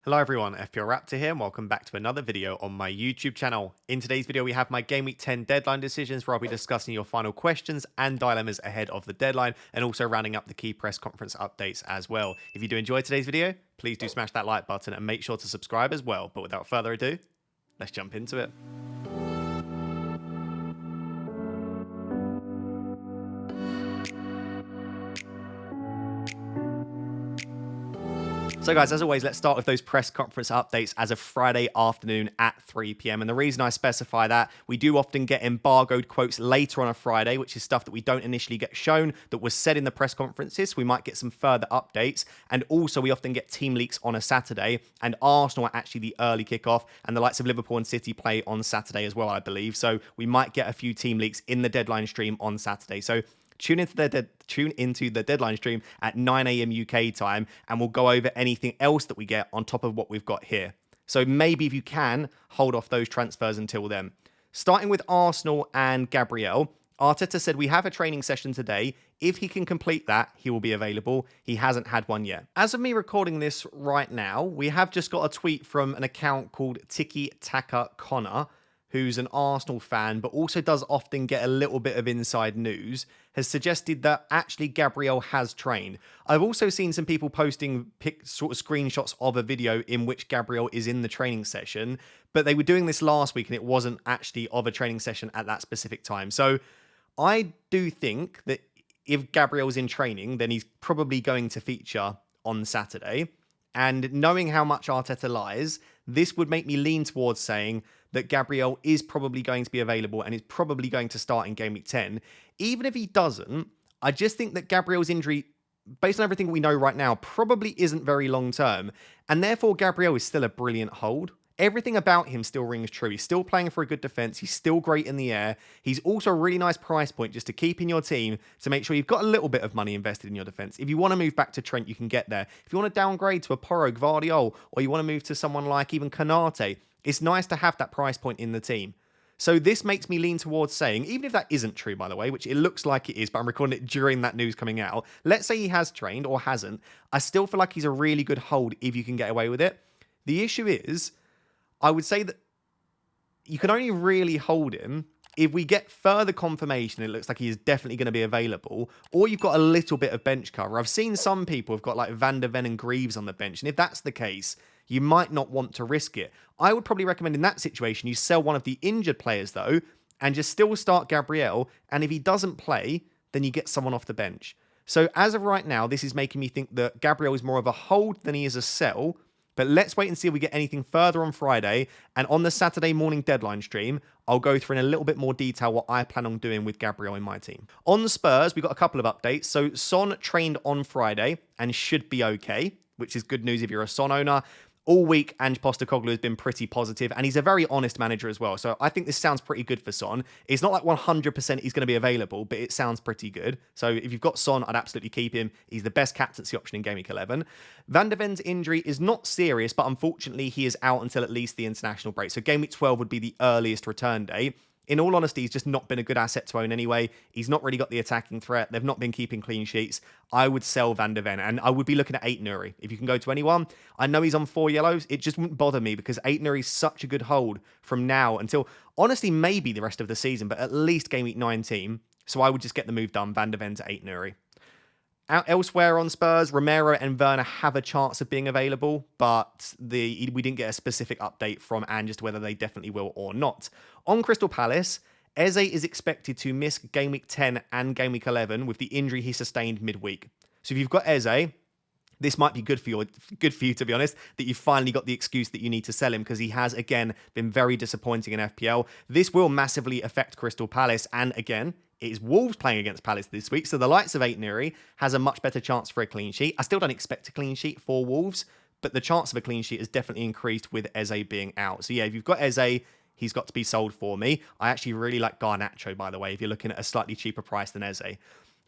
Hello everyone, FPL Raptor here and welcome back to another video on my YouTube channel. In today's video we have my Game Week 10 deadline decisions where I'll be discussing your final questions and dilemmas ahead of the deadline and also rounding up the key press conference updates as well. If you do enjoy today's video, please do smash that like button and make sure to subscribe as well. But without further ado, let's jump into it. So guys, as always, let's start with those press conference updates as of Friday afternoon at 3 p.m. And the reason I specify that, we do often get embargoed quotes later on a Friday, which is stuff that we don't initially get shown that was said in the press conferences. We might get some further updates. And also we often get team leaks on a Saturday, and Arsenal are actually the early kickoff, and the likes of Liverpool and City play on Saturday as well, I believe. So we might get a few team leaks in the deadline stream on Saturday. So tune into the deadline stream at 9 a.m. UK time, and we'll go over anything else that we get on top of what we've got here. So maybe if you can, hold off those transfers until then. Starting with Arsenal and Gabriel, Arteta said we have a training session today. If he can complete that, he will be available. He hasn't had one yet. As of me recording this right now, we have just got a tweet from an account called Tiki Taka Connor, who's an Arsenal fan, but also does often get a little bit of inside news, has suggested that actually Gabriel has trained. I've also seen some people posting sort of screenshots of a video in which Gabriel is in the training session, but they were doing this last week and it wasn't actually of a training session at that specific time. So I do think that if Gabriel's in training, then he's probably going to feature on Saturday. And knowing how much Arteta lies, this would make me lean towards saying that Gabriel is probably going to be available and is probably going to start in Game Week 10. Even if he doesn't, I just think that Gabriel's injury, based on everything we know right now, probably isn't very long term. And therefore, Gabriel is still a brilliant hold. Everything about him still rings true. He's still playing for a good defense. He's still great in the air. He's also a really nice price point just to keep in your team to make sure you've got a little bit of money invested in your defense. If you want to move back to Trent, you can get there. If you want to downgrade to a Porro, Gvardiol, or you want to move to someone like even Konate, it's nice to have that price point in the team. So this makes me lean towards saying, even if that isn't true, by the way, which it looks like it is, but I'm recording it during that news coming out. Let's say he has trained or hasn't. I still feel like he's a really good hold if you can get away with it. The issue is, I would say that you can only really hold him if we get further confirmation. It looks like he is definitely going to be available, or you've got a little bit of bench cover. I've seen some people have got like Van der Ven and Greaves on the bench, and if that's the case, you might not want to risk it. I would probably recommend in that situation you sell one of the injured players though, and just still start Gabriel, and if he doesn't play, then you get someone off the bench. So as of right now, this is making me think that Gabriel is more of a hold than he is a sell. But let's wait and see if we get anything further on Friday. And on the Saturday morning deadline stream, I'll go through in a little bit more detail what I plan on doing with Gabriel in my team. On the Spurs, we've got a couple of updates. So Son trained on Friday and should be okay, which is good news if you're a Son owner. All week, Ange Postecoglou has been pretty positive, and he's a very honest manager as well. So I think this sounds pretty good for Son. It's not like 100% he's going to be available, but it sounds pretty good. So if you've got Son, I'd absolutely keep him. He's the best captaincy option in Game Week 11. Van der Ven's injury is not serious, but unfortunately he is out until at least the international break. So Game Week 12 would be the earliest return date. In all honesty, he's just not been a good asset to own anyway. He's not really got the attacking threat. They've not been keeping clean sheets. I would sell Van der Ven, and I would be looking at 8 Nuri. If you can go to anyone, I know he's on 4 yellows. It just wouldn't bother me because 8 Nuri is such a good hold from now until, honestly, maybe the rest of the season, but at least Game Week 19. So I would just get the move done, Van der Ven to 8 Nuri. Out elsewhere on Spurs, Romero and Werner have a chance of being available, but we didn't get a specific update from Ange as to whether they definitely will or not. On Crystal Palace, Eze is expected to miss Game Week 10 and Game Week 11 with the injury he sustained midweek. So if you've got Eze, this might be good for you, to be honest, that you finally got the excuse that you need to sell him because he has, again, been very disappointing in FPL. This will massively affect Crystal Palace, and again, it is Wolves playing against Palace this week, so the likes of 8 Nuri has a much better chance for a clean sheet. I still don't expect a clean sheet for Wolves, but the chance of a clean sheet has definitely increased with Eze being out. So yeah, if you've got Eze, he's got to be sold for me. I actually really like Garnacho, by the way, if you're looking at a slightly cheaper price than Eze.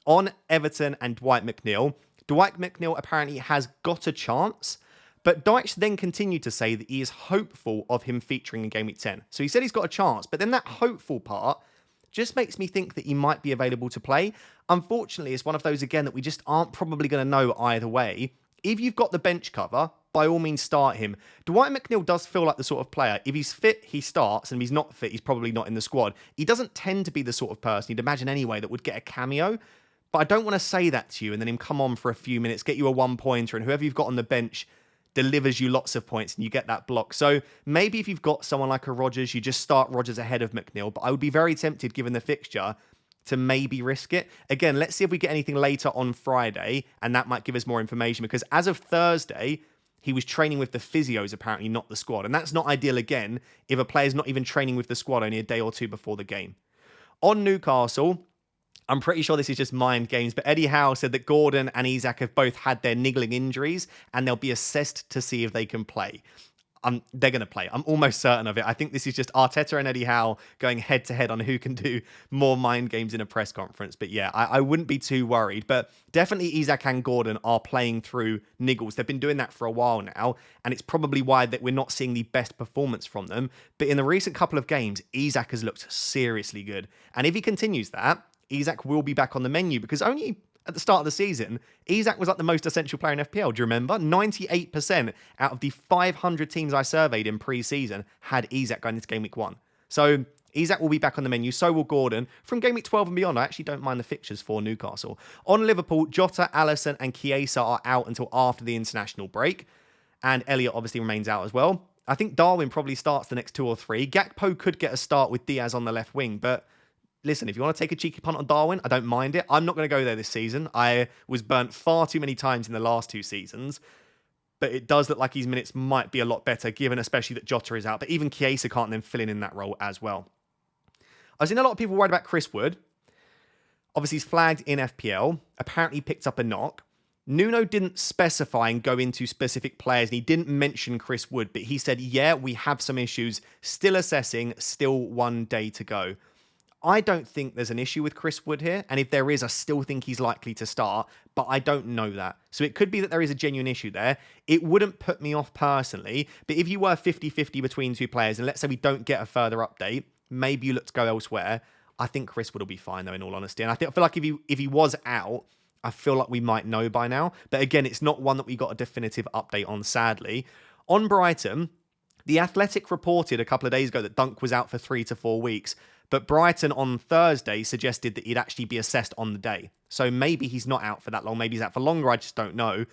On Everton and Dwight McNeil, Dwight McNeil apparently has got a chance, but Dyche then continued to say that he is hopeful of him featuring in Game Week 10. So he said he's got a chance, but then that hopeful part just makes me think that he might be available to play. Unfortunately, it's one of those, again, that we just aren't probably going to know either way. If you've got the bench cover, by all means start him. Dwight McNeil does feel like the sort of player, if he's fit, he starts, and if he's not fit, he's probably not in the squad. He doesn't tend to be the sort of person you'd imagine anyway that would get a cameo, but I don't want to say that to you and then him come on for a few minutes, get you a one-pointer, and whoever you've got on the bench delivers you lots of points and you get that block. So maybe if you've got someone like a Rodgers, you just start Rodgers ahead of McNeil, but I would be very tempted, given the fixture, to maybe risk it. Again, let's see if we get anything later on Friday, and that might give us more information, because as of Thursday, he was training with the physios, apparently, not the squad. And that's not ideal, again, if a player's not even training with the squad only a day or two before the game. On Newcastle, I'm pretty sure this is just mind games, but Eddie Howe said that Gordon and Isak have both had their niggling injuries, and they'll be assessed to see if they can play. They're going to play. I'm almost certain of it. I think this is just Arteta and Eddie Howe going head-to-head on who can do more mind games in a press conference. But yeah, I wouldn't be too worried. But definitely Isak and Gordon are playing through niggles. They've been doing that for a while now, and it's probably why that we're not seeing the best performance from them. But in the recent couple of games, Isak has looked seriously good. And if he continues that, Isak will be back on the menu, because only at the start of the season, Isak was like the most essential player in FPL. Do you remember? 98% out of the 500 teams I surveyed in pre-season had Isak going into Game Week 1. So Isak will be back on the menu. So will Gordon. From Game Week 12 and beyond, I actually don't mind the fixtures for Newcastle. On Liverpool, Jota, Alisson and Chiesa are out until after the international break. And Elliott obviously remains out as well. I think Darwin probably starts the next 2 or 3. Gakpo could get a start with Diaz on the left wing, but listen, if you want to take a cheeky punt on Darwin, I don't mind it. I'm not going to go there this season. I was burnt far too many times in the last 2 seasons. But it does look like his minutes might be a lot better, given especially that Jota is out. But even Chiesa can't then fill in that role as well. I've seen a lot of people worried about Chris Wood. Obviously, he's flagged in FPL. Apparently, picked up a knock. Nuno didn't specify and go into specific players, and he didn't mention Chris Wood. But he said, yeah, we have some issues. Still assessing. Still 1 day to go. I don't think there's an issue with Chris Wood here. And if there is, I still think he's likely to start. But I don't know that. So it could be that there is a genuine issue there. It wouldn't put me off personally. But if you were 50-50 between 2 players, and let's say we don't get a further update, maybe you look to go elsewhere. I think Chris Wood will be fine, though, in all honesty. And I feel like if he was out, I feel like we might know by now. But again, it's not one that we got a definitive update on, sadly. On Brighton, The Athletic reported a couple of days ago that Dunk was out for 3 to 4 weeks. But Brighton on Thursday suggested that he'd actually be assessed on the day. So maybe he's not out for that long. Maybe he's out for longer. I just don't know.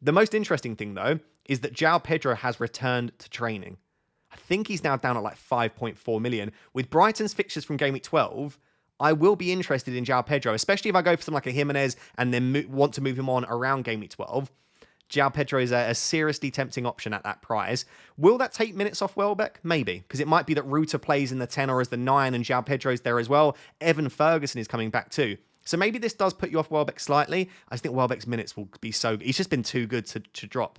The most interesting thing, though, is that João Pedro has returned to training. I think he's now down at like 5.4 million. With Brighton's fixtures from Game Week 12, I will be interested in João Pedro, especially if I go for something like a Jimenez and then want to move him on around Game Week 12. João Pedro is a seriously tempting option at that price. Will that take minutes off Welbeck? Maybe, because it might be that Ruta plays in the 10 or as the 9 and João Pedro's there as well. Evan Ferguson is coming back too. So maybe this does put you off Welbeck slightly. I just think Welbeck's minutes will be so good. He's just been too good to drop.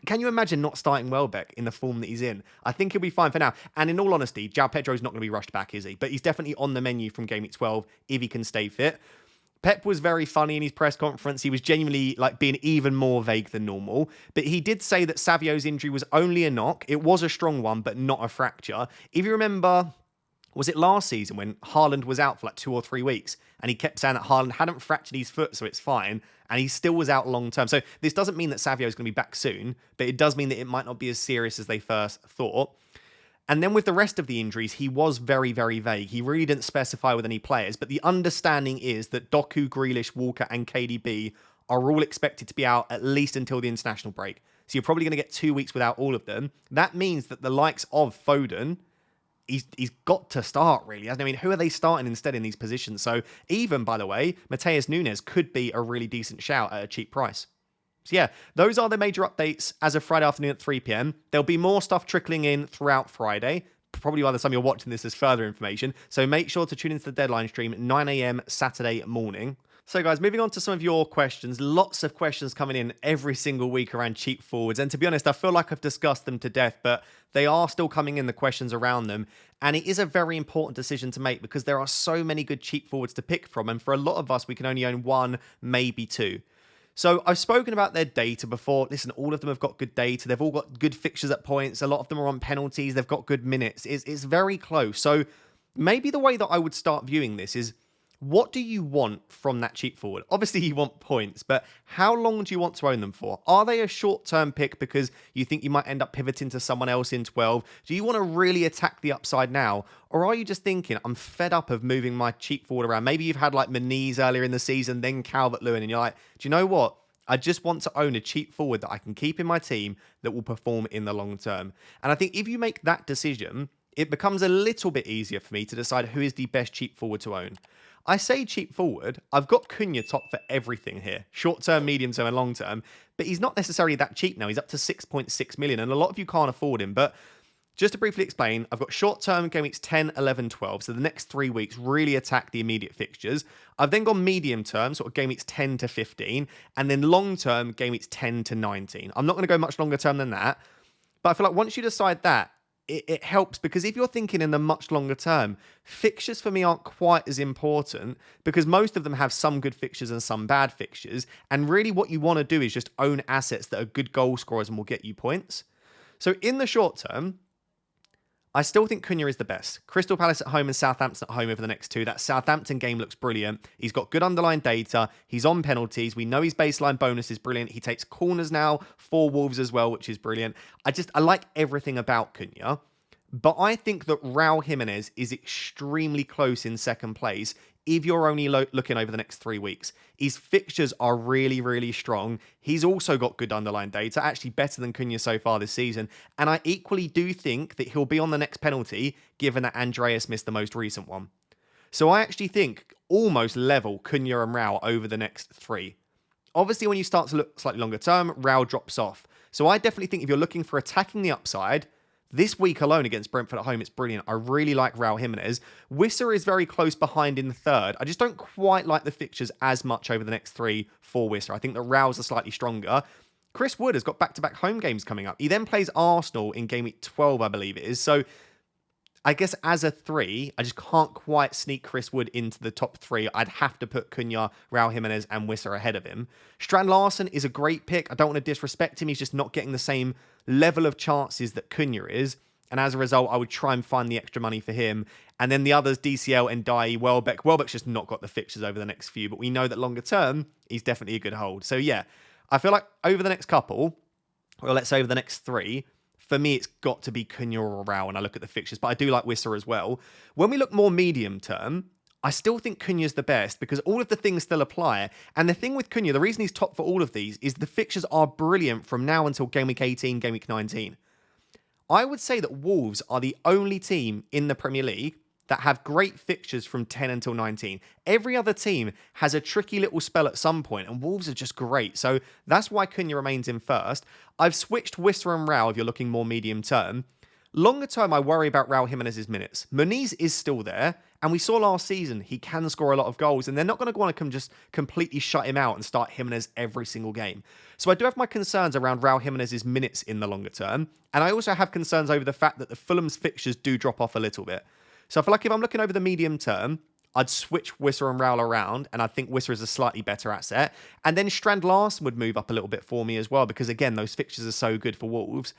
Can you imagine not starting Welbeck in the form that he's in? I think he'll be fine for now. And in all honesty, João Pedro's not going to be rushed back, is he? But he's definitely on the menu from Game Week 12 if he can stay fit. Pep was very funny in his press conference. He was genuinely like being even more vague than normal. But he did say that Savio's injury was only a knock. It was a strong one, but not a fracture. If you remember, was it last season when Haaland was out for like 2 or 3 weeks? And he kept saying that Haaland hadn't fractured his foot, so it's fine. And he still was out long term. So this doesn't mean that Savio is going to be back soon. But it does mean that it might not be as serious as they first thought. And then with the rest of the injuries, he was very, very vague. He really didn't specify with any players. But the understanding is that Doku, Grealish, Walker and KDB are all expected to be out at least until the international break. So you're probably going to get 2 weeks without all of them. That means that the likes of Foden, he's got to start, really. I mean, who are they starting instead in these positions? So even, by the way, Mateus Nunes could be a really decent shout at a cheap price. So yeah, those are the major updates as of Friday afternoon at 3 p.m. There'll be more stuff trickling in throughout Friday. Probably by the time you're watching this, there's further information. So make sure to tune into the deadline stream at 9 a.m. Saturday morning. So guys, moving on to some of your questions. Lots of questions coming in every single week around cheap forwards. And to be honest, I feel like I've discussed them to death, but they are still coming in, the questions around them. And it is a very important decision to make because there are so many good cheap forwards to pick from. And for a lot of us, we can only own 1, maybe 2. So I've spoken about their data before. Listen, all of them have got good data. They've all got good fixtures at points. A lot of them are on penalties. They've got good minutes. It's very close. So maybe the way that I would start viewing this is What do you want from that cheap forward? Obviously, you want points, but how long do you want to own them for? Are they a short-term pick because you think you might end up pivoting to someone else in 12? Do you want to really attack the upside now? Or are you just thinking, I'm fed up of moving my cheap forward around? Maybe you've had like McNeil earlier in the season, then Calvert-Lewin, and you're like, do you know what? I just want to own a cheap forward that I can keep in my team that will perform in the long term. And I think if you make that decision, it becomes a little bit easier for me to decide who is the best cheap forward to own. I say cheap forward, I've got Cunha top for everything here. Short term, medium term, and long term. But he's not necessarily that cheap now. He's up to 6.6 million, and a lot of you can't afford him. But just to briefly explain, I've got short term game weeks 10, 11, 12. So the next 3 weeks really attack the immediate fixtures. I've then gone medium term, sort of game weeks 10 to 15. And then long term, game weeks 10 to 19. I'm not going to go much longer term than that. But I feel like once you decide that, it helps, because if you're thinking in the much longer term, fixtures for me aren't quite as important, because most of them have some good fixtures and some bad fixtures. And really what you want to do is just own assets that are good goal scorers and will get you points. So in the short term, I still think Cunha is the best. Crystal Palace at home and Southampton at home over the next 2. That Southampton game looks brilliant. He's got good underlying data. He's on penalties. We know his baseline bonus is brilliant. He takes corners now for Wolves as well, which is brilliant. I like everything about Cunha. But I think that Raul Jimenez is extremely close in second place if you're only looking over the next 3 weeks. His fixtures are really, really strong. He's also got good underlying data, actually better than Cunha so far this season. And I equally do think that he'll be on the next penalty, given that Andreas missed the most recent one. So I actually think almost level Cunha and Raul over the next 3. Obviously, when you start to look slightly longer term, Raul drops off. So I definitely think if you're looking for attacking the upside, this week alone against Brentford at home, it's brilliant. I really like Raul Jimenez. Wisser is very close behind in the third. I just don't quite like the fixtures as much over the next 3 for Wisser. I think the Raul's are slightly stronger. Chris Wood has got back-to-back home games coming up. He then plays Arsenal in game week 12, I believe it is. So I guess as a 3, I just can't quite sneak Chris Wood into the top 3. I'd have to put Cunha, Raul Jimenez, and Wisser ahead of him. Strand Larsen is a great pick. I don't want to disrespect him. He's just not getting the same level of chances that Cunha is. And as a result, I would try and find the extra money for him. And then the others, DCL and Dye, Welbeck. Welbeck's just not got the fixtures over the next few, but we know that longer term, he's definitely a good hold. So yeah, I feel like over the next couple, or let's say over the next 3, for me, it's got to be Cunha or Raul when I look at the fixtures, but I do like Wisser as well. When we look more medium term, I still think Cunha's the best because all of the things still apply. And the thing with Cunha, the reason he's top for all of these is the fixtures are brilliant from now until game week 18, game week 19. I would say that Wolves are the only team in the Premier League that have great fixtures from 10 until 19. Every other team has a tricky little spell at some point, and Wolves are just great. So that's why Cunha remains in first. I've switched Wisser and Raul if you're looking more medium term. Longer term, I worry about Raul Jimenez's minutes. Muniz is still there, and we saw last season he can score a lot of goals, and they're not going to want to come just completely shut him out and start Jimenez every single game. So I do have my concerns around Raul Jimenez's minutes in the longer term, and I also have concerns over the fact that the Fulham's fixtures do drop off a little bit. So I feel like if I'm looking over the medium term, I'd switch Wisser and Raul around, and I think Wisser is a slightly better asset. And then Strand Larsen would move up a little bit for me as well, because again, those fixtures are so good for Wolves.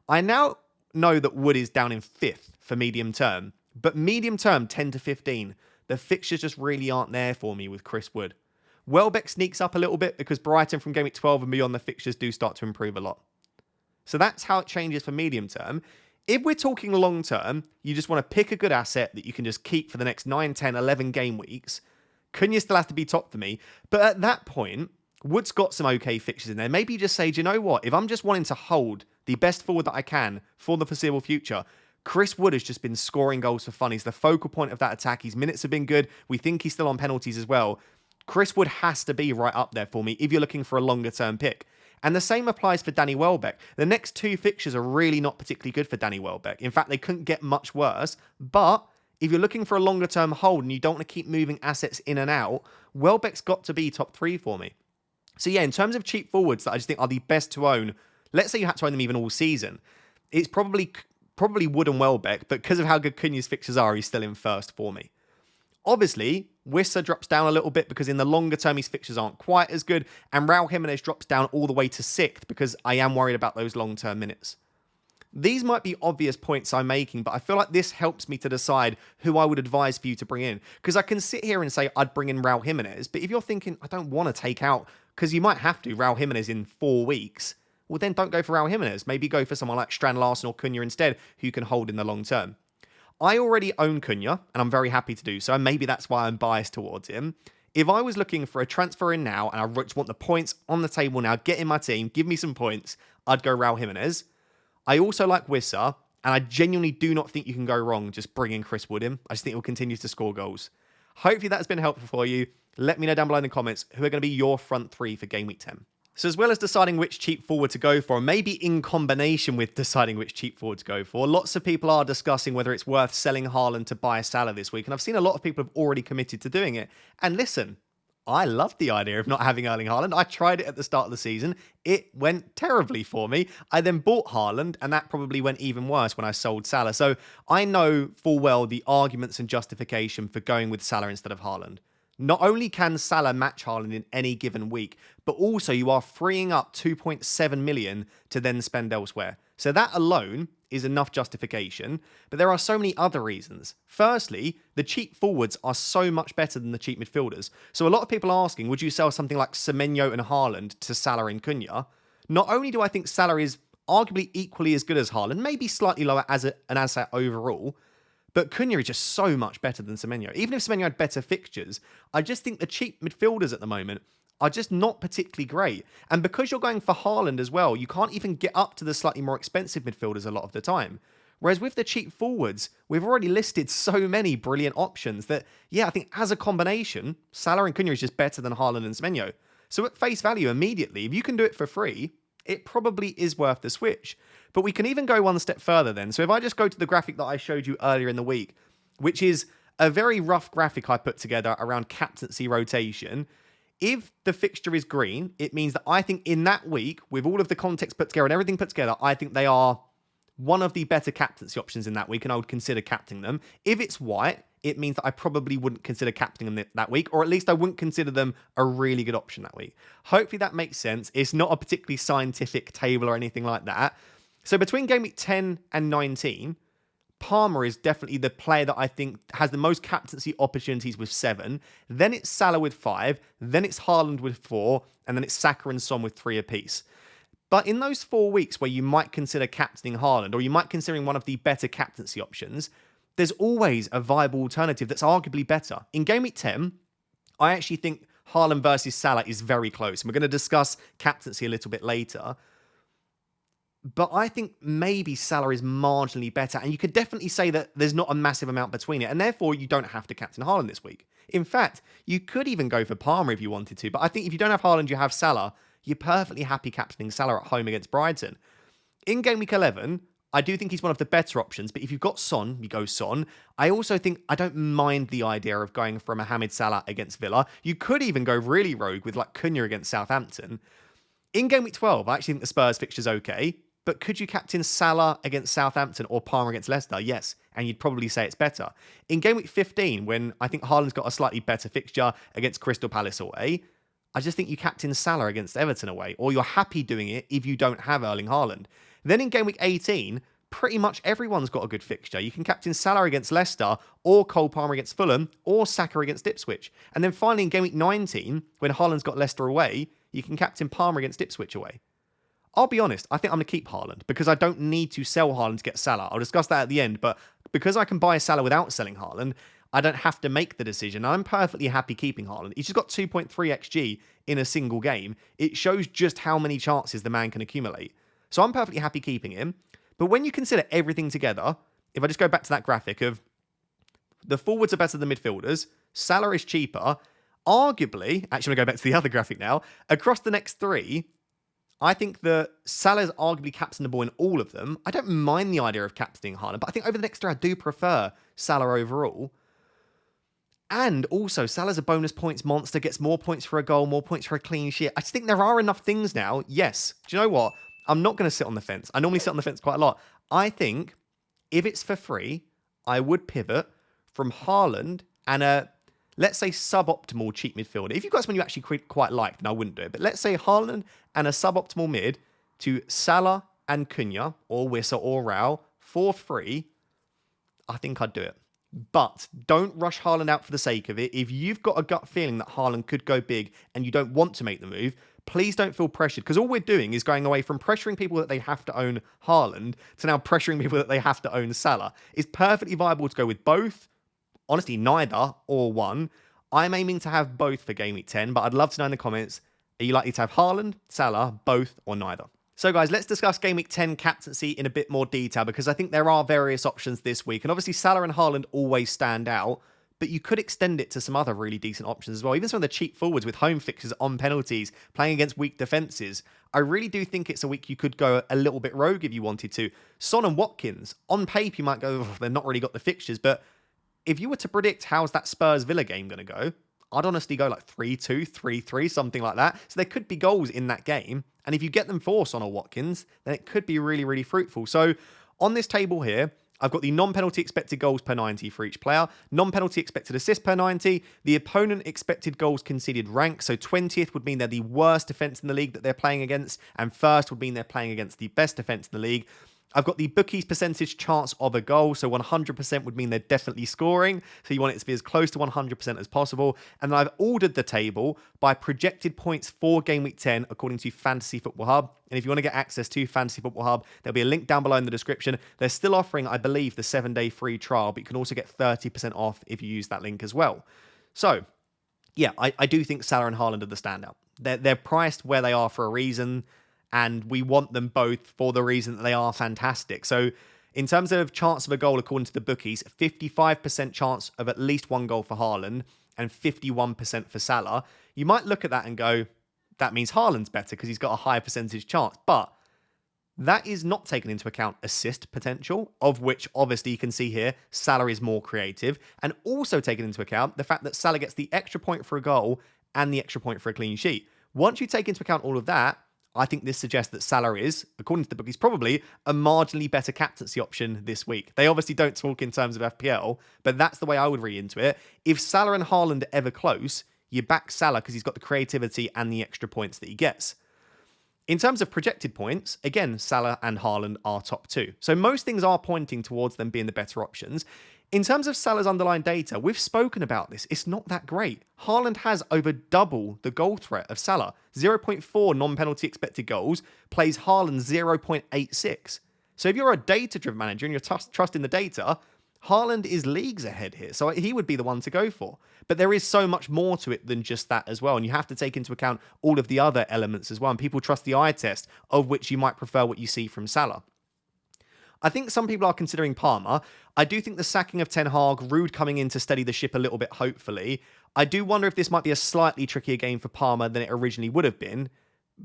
I now know that Wood is down in 5th for medium term, but medium term 10 to 15, the fixtures just really aren't there for me with Chris Wood. Welbeck sneaks up a little bit because Brighton from game week 12 and beyond, the fixtures do start to improve a lot. So that's how it changes for medium term. If we're talking long term, you just want to pick a good asset that you can just keep for the next 9, 10, 11 game weeks. Cunha still has to be top for me. But at that point, Wood's got some okay fixtures in there. Maybe you just say, do you know what? If I'm just wanting to hold the best forward that I can for the foreseeable future, Chris Wood has just been scoring goals for fun. He's the focal point of that attack. His minutes have been good. We think he's still on penalties as well. Chris Wood has to be right up there for me if you're looking for a longer term pick. And the same applies for Danny Welbeck. The next 2 fixtures are really not particularly good for Danny Welbeck. In fact, they couldn't get much worse. But if you're looking for a longer term hold and you don't want to keep moving assets in and out, Welbeck's got to be top 3 for me. So yeah, in terms of cheap forwards that I just think are the best to own, let's say you had to own them even all season, it's probably Wood and Welbeck, but because of how good Cunha's fixtures are, he's still in first for me. Obviously, Wisser drops down a little bit because in the longer term, his fixtures aren't quite as good. And Raul Jimenez drops down all the way to 6th because I am worried about those long-term minutes. These might be obvious points I'm making, but I feel like this helps me to decide who I would advise for you to bring in. Because I can sit here and say I'd bring in Raul Jimenez, but if you're thinking, I don't want to take out, because you might have to, Raul Jimenez in 4 weeks, well then don't go for Raul Jimenez. Maybe go for someone like Strand Larsen or Cunha instead, who you can hold in the long term. I already own Cunha, and I'm very happy to do so, and maybe that's why I'm biased towards him. If I was looking for a transfer in now, and I just want the points on the table now, get in my team, give me some points, I'd go Raul Jimenez. I also like Wissa, and I genuinely do not think you can go wrong just bringing Chris Wood in. I just think he'll continue to score goals. Hopefully that's been helpful for you. Let me know down below in the comments who are going to be your front three for Game Week 10. So as well as deciding which cheap forward to go for, maybe in combination with deciding which cheap forward to go for, lots of people are discussing whether it's worth selling Haaland to buy Salah this week. And I've seen a lot of people have already committed to doing it. And listen, I love the idea of not having Erling Haaland. I tried it at the start of the season. It went terribly for me. I then bought Haaland, and that probably went even worse when I sold Salah. So I know full well the arguments and justification for going with Salah instead of Haaland. Not only can Salah match Haaland in any given week, but also you are freeing up 2.7 million to then spend elsewhere. So that alone is enough justification, but there are so many other reasons. Firstly, the cheap forwards are so much better than the cheap midfielders. So a lot of people are asking, would you sell something like Semenyo and Haaland to Salah and Cunha? Not only do I think Salah is arguably equally as good as Haaland, maybe slightly lower as an asset overall, but Cunha is just so much better than Semenyo. Even if Semenyo had better fixtures, I just think the cheap midfielders at the moment are just not particularly great. And because you're going for Haaland as well, you can't even get up to the slightly more expensive midfielders a lot of the time. Whereas with the cheap forwards, we've already listed so many brilliant options that, yeah, I think as a combination, Salah and Cunha is just better than Haaland and Semenyo. So at face value, immediately, if you can do it for free, it probably is worth the switch. But we can even go one step further then. So if I just go to the graphic that I showed you earlier in the week, which is a very rough graphic I put together around captaincy rotation, if the fixture is green, it means that I think in that week, with all of the context put together and everything put together, I think they are one of the better captaincy options in that week, and I would consider captaining them. If it's white, it means that I probably wouldn't consider captaining them that week, or at least I wouldn't consider them a really good option that week. Hopefully that makes sense. It's not a particularly scientific table or anything like that. So between Game Week 10 and 19, Palmer is definitely the player that I think has the most captaincy opportunities with 7. Then it's Salah with 5. Then it's Haaland with 4. And then it's Saka and Son with 3 apiece. But in those 4 weeks where you might consider captaining Haaland, or you might considering one of the better captaincy options, there's always a viable alternative that's arguably better. In Game Week 10, I actually think Haaland versus Salah is very close. And we're going to discuss captaincy a little bit later. But I think maybe Salah is marginally better. And you could definitely say that there's not a massive amount between it. And therefore, you don't have to captain Haaland this week. In fact, you could even go for Palmer if you wanted to. But I think if you don't have Haaland, you have Salah. You're perfectly happy captaining Salah at home against Brighton. In Game Week 11, I do think he's one of the better options. But if you've got Son, you go Son. I also think I don't mind the idea of going for Mohamed Salah against Villa. You could even go really rogue with like Cunha against Southampton. In Game Week 12, I actually think the Spurs fixture's okay. But could you captain Salah against Southampton or Palmer against Leicester? Yes. And you'd probably say it's better. In Game Week 15, when I think Haaland's got a slightly better fixture against Crystal Palace away, I just think you captain Salah against Everton away. Or you're happy doing it if you don't have Erling Haaland. Then in Game Week 18, pretty much everyone's got a good fixture. You can captain Salah against Leicester, or Cole Palmer against Fulham, or Saka against Ipswich. And then finally in Game Week 19, when Haaland's got Leicester away, you can captain Palmer against Ipswich away. I'll be honest, I think I'm going to keep Haaland because I don't need to sell Haaland to get Salah. I'll discuss that at the end, but because I can buy Salah without selling Haaland, I don't have to make the decision. I'm perfectly happy keeping Haaland. He's just got 2.3 XG in a single game. It shows just how many chances the man can accumulate. So I'm perfectly happy keeping him. But when you consider everything together, if I just go back to that graphic of the forwards are better than midfielders, Salah is cheaper, arguably, actually I'm going to go back to the other graphic now, across the next 3, I think that Salah's arguably captainable in all of them. I don't mind the idea of captaining Haaland, but I think over the next 3, I do prefer Salah overall. And also, Salah's a bonus points monster, gets more points for a goal, more points for a clean sheet. I just think there are enough things now. Yes. Do you know what? I'm not going to sit on the fence. I normally sit on the fence quite a lot. I think if it's for free, I would pivot from Haaland and a, let's say, suboptimal cheap midfielder. If you've got someone you actually quite like, then I wouldn't do it. But let's say Haaland and a suboptimal mid to Salah and Cunha, or Wissa or Rao, for free, I think I'd do it. But don't rush Haaland out for the sake of it. If you've got a gut feeling that Haaland could go big and you don't want to make the move, please don't feel pressured, because all we're doing is going away from pressuring people that they have to own Haaland to now pressuring people that they have to own Salah. It's perfectly viable to go with both. Honestly, neither or one. I'm aiming to have both for Game Week 10, but I'd love to know in the comments, are you likely to have Haaland, Salah, both, or neither? So guys, let's discuss Game Week 10 captaincy in a bit more detail, because I think there are various options this week. And obviously Salah and Haaland always stand out, but you could extend it to some other really decent options as well. Even some of the cheap forwards with home fixtures on penalties, playing against weak defences. I really do think it's a week you could go a little bit rogue if you wanted to. Son and Watkins, on paper you might go, oh, they've not really got the fixtures, but if you were to predict how's that Spurs-Villa game going to go, I'd honestly go like 3-2, 3-3, something like that. So there could be goals in that game. And if you get them for Son or Watkins, then it could be really, really fruitful. So on this table here, I've got the non-penalty expected goals per 90 for each player, non-penalty expected assists per 90, the opponent expected goals conceded rank. So 20th would mean they're the worst defence in the league that they're playing against, and first would mean they're playing against the best defence in the league. I've got the bookies percentage chance of a goal, so 100% would mean they're definitely scoring, so you want it to be as close to 100% as possible. And then I've ordered the table by projected points for Game Week 10 according to Fantasy Football Hub. And if you want to get access to Fantasy Football Hub, there'll be a link down below in the description. They're still offering, I believe, the 7-day free trial, but you can also get 30% off if you use that link as well. So, yeah, I do think Salah and Haaland are the standout. They're priced where they are for a reason, and we want them both for the reason that they are fantastic. So in terms of chance of a goal, according to the bookies, 55% chance of at least one goal for Haaland and 51% for Salah. You might look at that and go, that means Haaland's better because he's got a higher percentage chance. But that is not taken into account assist potential, of which obviously you can see here, Salah is more creative. And also taken into account the fact that Salah gets the extra point for a goal and the extra point for a clean sheet. Once you take into account all of that, I think this suggests that Salah is, according to the bookies, probably a marginally better captaincy option this week. They obviously don't talk in terms of FPL, but that's the way I would read into it. If Salah and Haaland are ever close, you back Salah because he's got the creativity and the extra points that he gets. In terms of projected points, again, Salah and Haaland are top two. So most things are pointing towards them being the better options. In terms of Salah's underlying data, we've spoken about this. It's not that great. Haaland has over double the goal threat of Salah. 0.4 non-penalty expected goals, plays Haaland 0.86. So if you're a data-driven manager and you're trusting the data, Haaland is leagues ahead here. So he would be the one to go for. But there is so much more to it than just that as well. And you have to take into account all of the other elements as well. And people trust the eye test, of which you might prefer what you see from Salah. I think some people are considering Palmer. I do think the sacking of Ten Hag, Rude coming in to steady the ship a little bit, hopefully. I do wonder if this might be a slightly trickier game for Palmer than it originally would have been,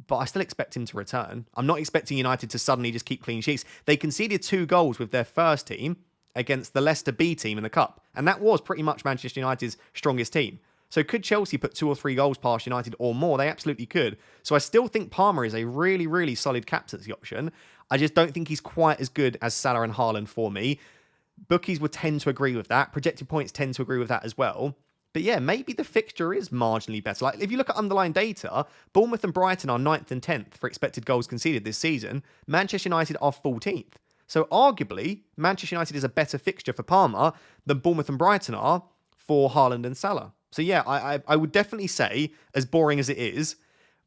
but I still expect him to return. I'm not expecting United to suddenly just keep clean sheets. They conceded 2 goals with their first team against the Leicester B team in the Cup, and that was pretty much Manchester United's strongest team. So could Chelsea put 2 or 3 goals past United or more? They absolutely could. So I still think Palmer is a really, really solid captaincy option. I just don't think he's quite as good as Salah and Haaland for me. Bookies would tend to agree with that. Projected points tend to agree with that as well. But yeah, maybe the fixture is marginally better. Like if you look at underlying data, Bournemouth and Brighton are 9th and 10th for expected goals conceded this season. Manchester United are 14th. So arguably, Manchester United is a better fixture for Palmer than Bournemouth and Brighton are for Haaland and Salah. So yeah, I would definitely say, as boring as it is,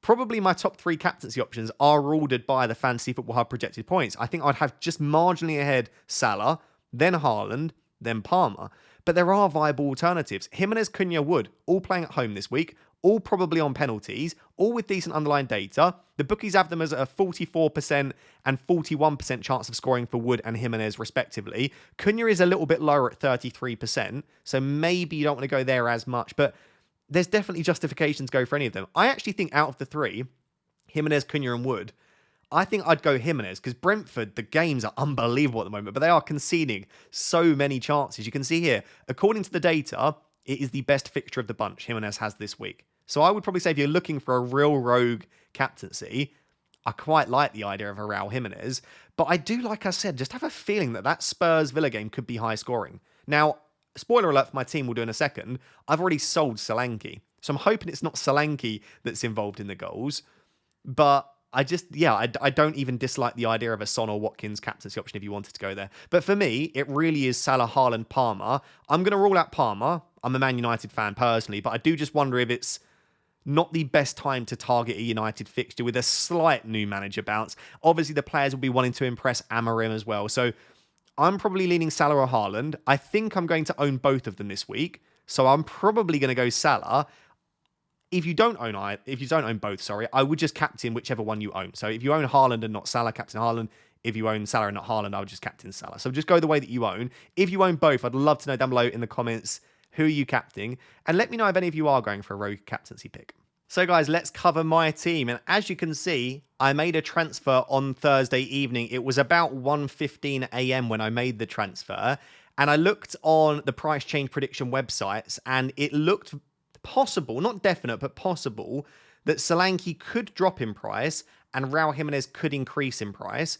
probably my top 3 captaincy options are ordered by the Fantasy Football Hub projected points. I think I'd have just marginally ahead Salah, then Haaland, then Palmer. But there are viable alternatives. Jimenez, Cunha, Wood, all playing at home this week, all probably on penalties, all with decent underlying data. The bookies have them as a 44% and 41% chance of scoring for Wood and Jimenez, respectively. Cunha is a little bit lower at 33%, so maybe you don't want to go there as much, but there's definitely justification to go for any of them. I actually think out of the 3, Jimenez, Cunha and Wood, I think I'd go Jimenez because Brentford, the games are unbelievable at the moment, but they are conceding so many chances. You can see here, according to the data, it is the best fixture of the bunch Jimenez has this week. So I would probably say if you're looking for a real rogue captaincy, I quite like the idea of a Raul Jimenez. But I do, like I said, just have a feeling that that Spurs-Villa game could be high scoring. Now, spoiler alert for my team we'll do in a second, I've already sold Solanke. So I'm hoping it's not Solanke that's involved in the goals. But I just, yeah, I don't even dislike the idea of a Son or Watkins captaincy option if you wanted to go there. But for me, it really is Salah, Haaland, Palmer. I'm going to rule out Palmer. I'm a Man United fan personally, but I do just wonder if it's not the best time to target a United fixture with a slight new manager bounce. Obviously, the players will be wanting to impress Amorim as well. So I'm probably leaning Salah or Haaland. I think I'm going to own both of them this week. So I'm probably going to go Salah. If you don't own both, sorry, I would just captain whichever one you own. So if you own Haaland and not Salah, captain Haaland. If you own Salah and not Haaland, I would just captain Salah. So just go the way that you own. If you own both, I'd love to know down below in the comments who are you captaining, and let me know if any of you are going for a rogue captaincy pick. So guys, let's cover my team. And as you can see, I made a transfer on Thursday evening. It was about 1:15 a.m. when I made the transfer. And I looked on the price change prediction websites, and it looked possible, not definite, but possible, that Solanke could drop in price and Raul Jimenez could increase in price.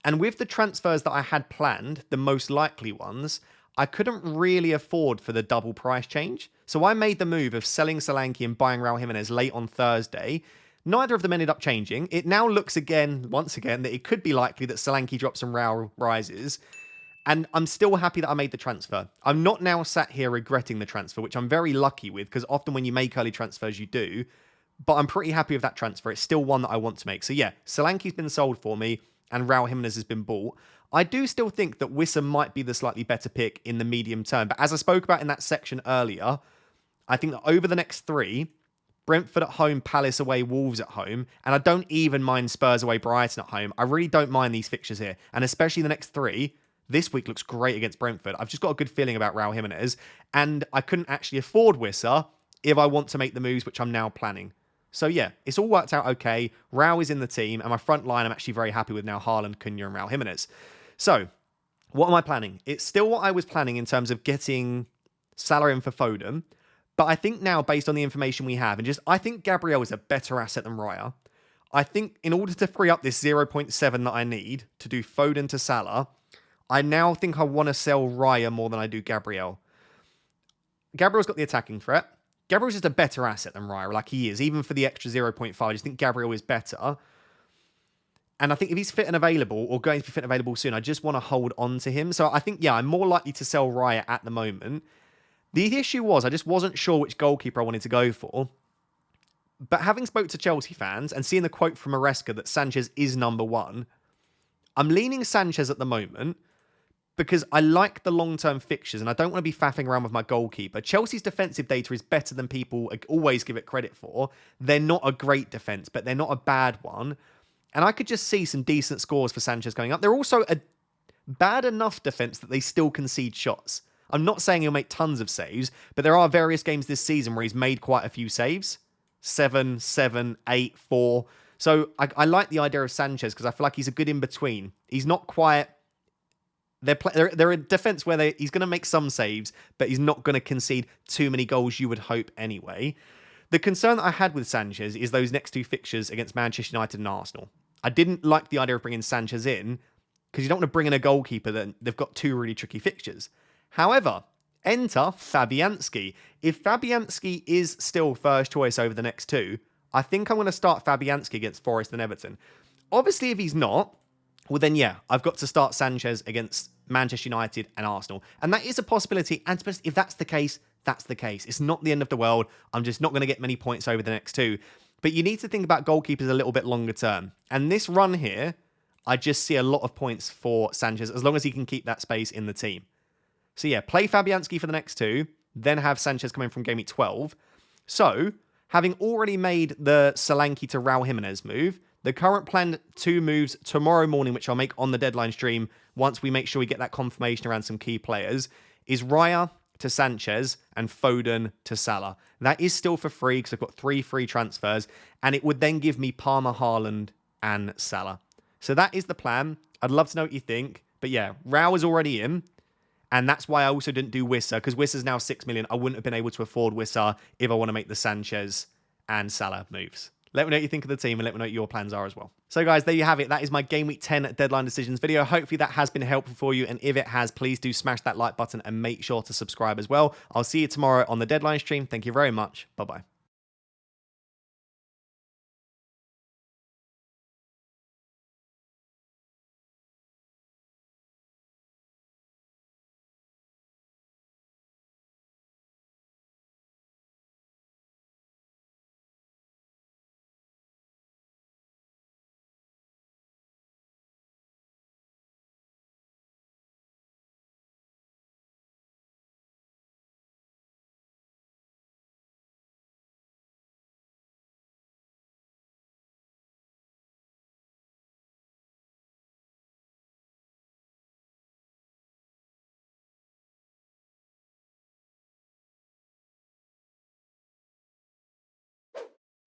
And with the transfers that I had planned, the most likely ones, I couldn't really afford for the double price change. So I made the move of selling Solanke and buying Raul Jimenez late on Thursday. Neither of them ended up changing. It now looks once again, that it could be likely that Solanke drops and Raul rises. And I'm still happy that I made the transfer. I'm not now sat here regretting the transfer, which I'm very lucky with, because often when you make early transfers, you do. But I'm pretty happy with that transfer. It's still one that I want to make. So yeah, Solanke's been sold for me, and Raul Jimenez has been bought. I do still think that Wissa might be the slightly better pick in the medium term. But as I spoke about in that section earlier, I think that over the next three, Brentford at home, Palace away, Wolves at home, and I don't even mind Spurs away, Brighton at home. I really don't mind these fixtures here. And especially the next three, this week looks great against Brentford. I've just got a good feeling about Raul Jimenez, and I couldn't actually afford Wissa if I want to make the moves, which I'm now planning. So yeah, it's all worked out okay. Raul is in the team, and my front line I'm actually very happy with now, Haaland, Cunha, and Raul Jimenez. So, what am I planning? It's still what I was planning in terms of getting Salah in for Foden, but I think now, based on the information we have, I think Gabriel is a better asset than Raya. I think in order to free up this 0.7 that I need to do Foden to Salah, I now think I want to sell Raya more than I do Gabriel. Gabriel's got the attacking threat. Gabriel's just a better asset than Raya, like he is. Even for the extra 0.5, I just think Gabriel is better. And I think if he's fit and available, or going to be fit and available soon, I just want to hold on to him. So I think, yeah, I'm more likely to sell Raya at the moment. The issue was, I just wasn't sure which goalkeeper I wanted to go for. But having spoke to Chelsea fans and seeing the quote from Maresca that Sanchez is number one, I'm leaning Sanchez at the moment, because I like the long-term fixtures and I don't want to be faffing around with my goalkeeper. Chelsea's defensive data is better than people always give it credit for. They're not a great defence, but they're not a bad one. And I could just see some decent scores for Sanchez going up. They're also a bad enough defence that they still concede shots. I'm not saying he'll make tons of saves, but there are various games this season where he's made quite a few saves. 7, 7, 8, 4. So I like the idea of Sanchez because I feel like he's a good in-between. He's not quite... They're a defence where he's going to make some saves, but he's not going to concede too many goals, you would hope anyway. The concern that I had with Sanchez is those next two fixtures against Manchester United and Arsenal. I didn't like the idea of bringing Sanchez in because you don't want to bring in a goalkeeper that they've got two really tricky fixtures. However, enter Fabianski. If Fabianski is still first choice over the next two, I think I'm going to start Fabianski against Forest and Everton. Obviously, if he's not, well then yeah, I've got to start Sanchez against Manchester United and Arsenal. And that is a possibility, and if that's the case, that's the case. It's not the end of the world. I'm just not going to get many points over the next two. But you need to think about goalkeepers a little bit longer term. And this run here, I just see a lot of points for Sanchez, as long as he can keep that space in the team. So yeah, play Fabianski for the next two, then have Sanchez come in from game week 12. So, having already made the Solanke to Raul Jimenez move, the current planned two moves tomorrow morning, which I'll make on the deadline stream once we make sure we get that confirmation around some key players, is Raya to Sanchez and Foden to Salah. That is still for free because I've got 3 free transfers, and it would then give me Palmer, Haaland, and Salah. So that is the plan. I'd love to know what you think. But yeah, Raul is already in, and that's why I also didn't do Wissa, because Wissa's now 6 million. I wouldn't have been able to afford Wissa if I want to make the Sanchez and Salah moves. Let me know what you think of the team and let me know what your plans are as well. So guys, there you have it. That is my Game Week 10 deadline decisions video. Hopefully that has been helpful for you. And if it has, please do smash that like button and make sure to subscribe as well. I'll see you tomorrow on the deadline stream. Thank you very much. Bye-bye.